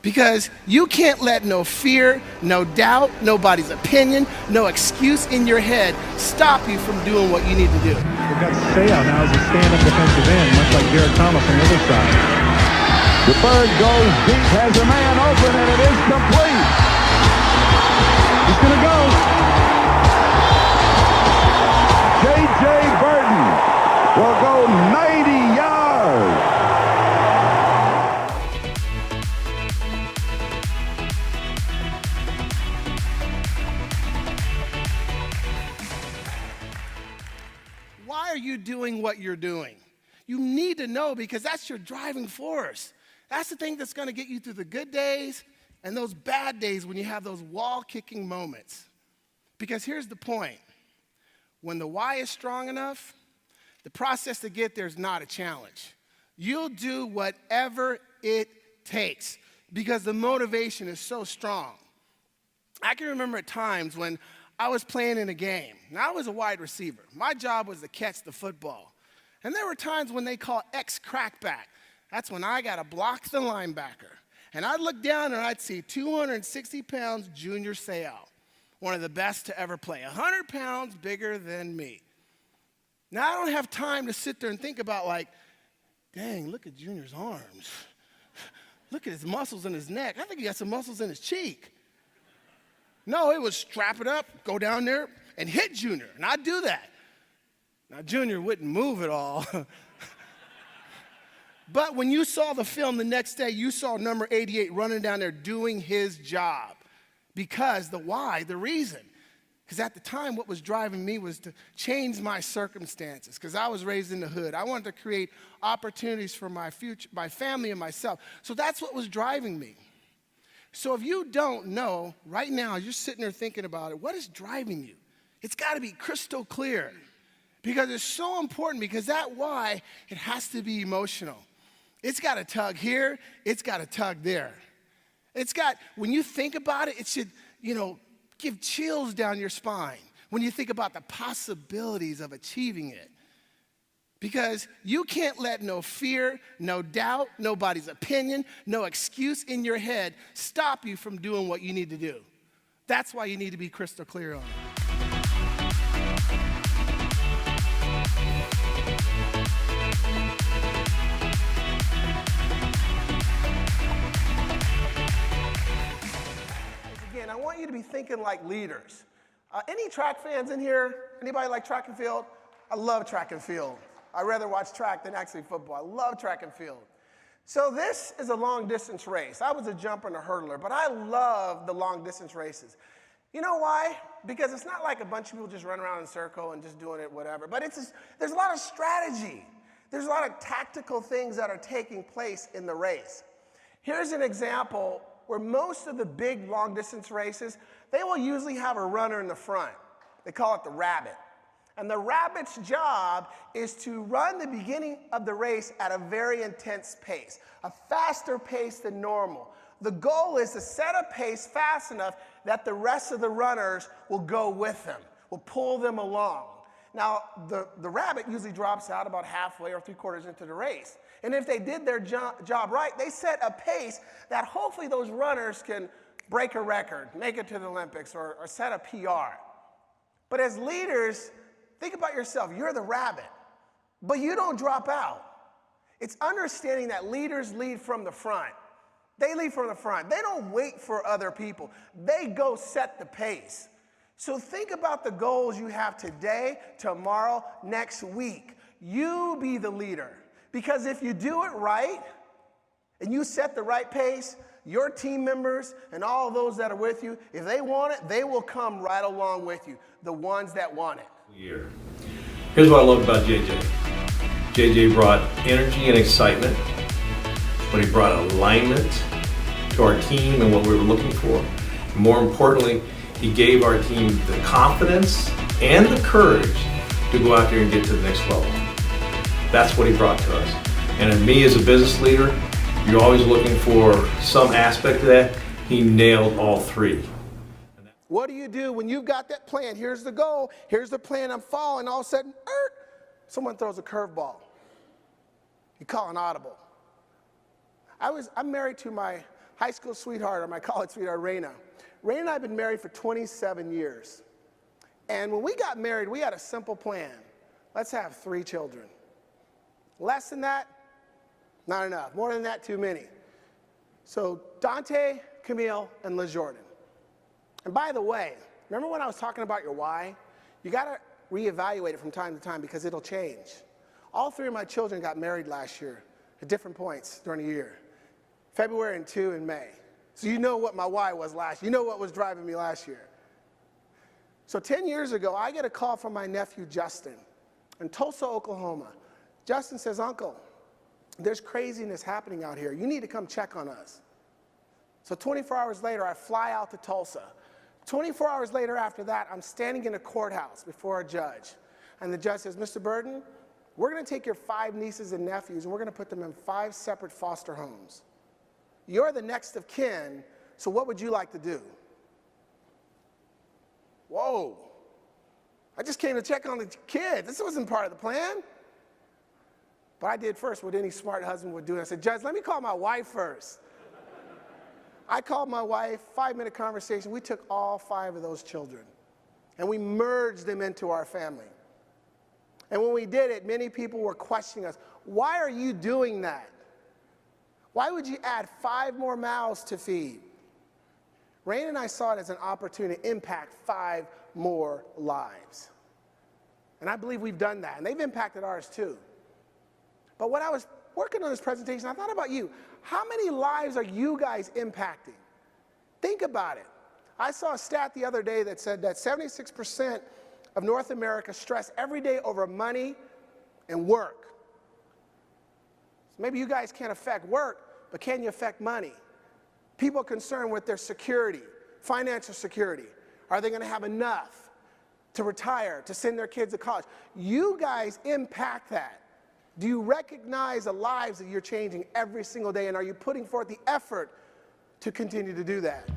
Because you can't let no fear, no doubt, nobody's opinion, no excuse in your head stop you from doing what you need to do. We've got Sayal now as a stand-up defensive end, much like Garrett Thomas on the other side. The bird goes deep, has a man open, and it is complete. He's going to go. JJ Birden will go 90 yards. Why are you doing what you're doing? You need to know, because that's your driving force. That's the thing that's going to get you through the good days and those bad days when you have those wall-kicking moments. Because here's the point. When the why is strong enough, the process to get there is not a challenge. You'll do whatever it takes because the motivation is so strong. I can remember at times when I was playing in a game. Now, I was a wide receiver. My job was to catch the football. And there were times when they call X crackback. That's when I got to block the linebacker. And I'd look down and I'd see 260 pounds Junior Sayal, one of the best to ever play, 100 pounds bigger than me. Now, I don't have time to sit there and think about like, dang, look at Junior's arms. Look at his muscles in his neck. I think he got some muscles in his cheek. No, it was strap it up, go down there, and hit Junior, and I'd do that. Now, Junior wouldn't move at all. But when you saw the film the next day, you saw number 88 running down there doing his job. Because the why, the reason. Because at the time, what was driving me was to change my circumstances. Because I was raised in the hood. I wanted to create opportunities for my future, my family and myself. So that's what was driving me. So if you don't know, right now, you're sitting there thinking about it, what is driving you? It's got to be crystal clear. Because it's so important, because that why, it has to be emotional. It's got to tug here, it's got to tug there. It's got, when you think about it, it should, give chills down your spine when you think about the possibilities of achieving it. Because you can't let no fear, no doubt, nobody's opinion, no excuse in your head stop you from doing what you need to do. That's why you need to be crystal clear on it. Again, I want you to be thinking like leaders. Any track fans in here? Anybody like track and field? I love track and field. I'd rather watch track than actually football. I love track and field. So this is a long distance race. I was a jumper and a hurdler, but I love the long distance races. You know why? Because it's not like a bunch of people just run around in a circle and just doing it, whatever. But there's a lot of strategy. There's a lot of tactical things that are taking place in the race. Here's an example where most of the big long distance races, they will usually have a runner in the front. They call it the rabbit. And the rabbit's job is to run the beginning of the race at a very intense pace, a faster pace than normal. The goal is to set a pace fast enough that the rest of the runners will go with them, will pull them along. Now, the rabbit usually drops out about halfway or 3/4 into the race. And if they did their job right, they set a pace that hopefully those runners can break a record, make it to the Olympics, or set a PR. But as leaders, think about yourself. You're the rabbit, but you don't drop out. It's understanding that leaders lead from the front. They lead from the front. They don't wait for other people. They go set the pace. So think about the goals you have today, tomorrow, next week. You be the leader. Because if you do it right, and you set the right pace, your team members and all those that are with you, if they want it, they will come right along with you, the ones that want it. Here's what I love about JJ. JJ brought energy and excitement, but he brought alignment to our team and what we were looking for. More importantly, he gave our team the confidence and the courage to go out there and get to the next level. That's what he brought to us. And in me as a business leader, you're always looking for some aspect of that. He nailed all three. What do you do when you've got that plan? Here's the goal. Here's the plan. I'm following. All of a sudden, someone throws a curveball. You call an audible. I'm married to my high school sweetheart, or my college sweetheart, Raina. Raina and I have been married for 27 years. And when we got married, we had a simple plan. Let's have 3 children. Less than that, not enough. More than that, too many. So Dante, Camille, and LeJordan. And by the way, remember when I was talking about your why? You got to reevaluate it from time to time because it'll change. All 3 of my children got married last year at different points during the year. February and 2 in May. So you know what my why was last year. You know what was driving me last year. So 10 years ago, I get a call from my nephew, Justin, in Tulsa, Oklahoma. Justin says, Uncle, there's craziness happening out here. You need to come check on us. So 24 hours later, I fly out to Tulsa. 24 hours later after that, I'm standing in a courthouse before a judge. And the judge says, Mr. Birden, we're going to take your 5 nieces and nephews, and we're going to put them in 5 separate foster homes. You're the next of kin, so what would you like to do? Whoa. I just came to check on the kids. This wasn't part of the plan. But I did first what any smart husband would do. I said, Judge, let me call my wife first. I called my wife, 5-minute conversation. We took all 5 of those children, and we merged them into our family. And when we did it, many people were questioning us. Why are you doing that? Why would you add 5 more mouths to feed? Rain and I saw it as an opportunity to impact 5 more lives. And I believe we've done that, and they've impacted ours too. But when I was working on this presentation, I thought about you. How many lives are you guys impacting? Think about it. I saw a stat the other day that said that 76% of North America stress every day over money and work. So maybe you guys can't affect work, but can you affect money? People are concerned with their security, financial security. Are they going to have enough to retire, to send their kids to college? You guys impact that. Do you recognize the lives that you're changing every single day, and are you putting forth the effort to continue to do that?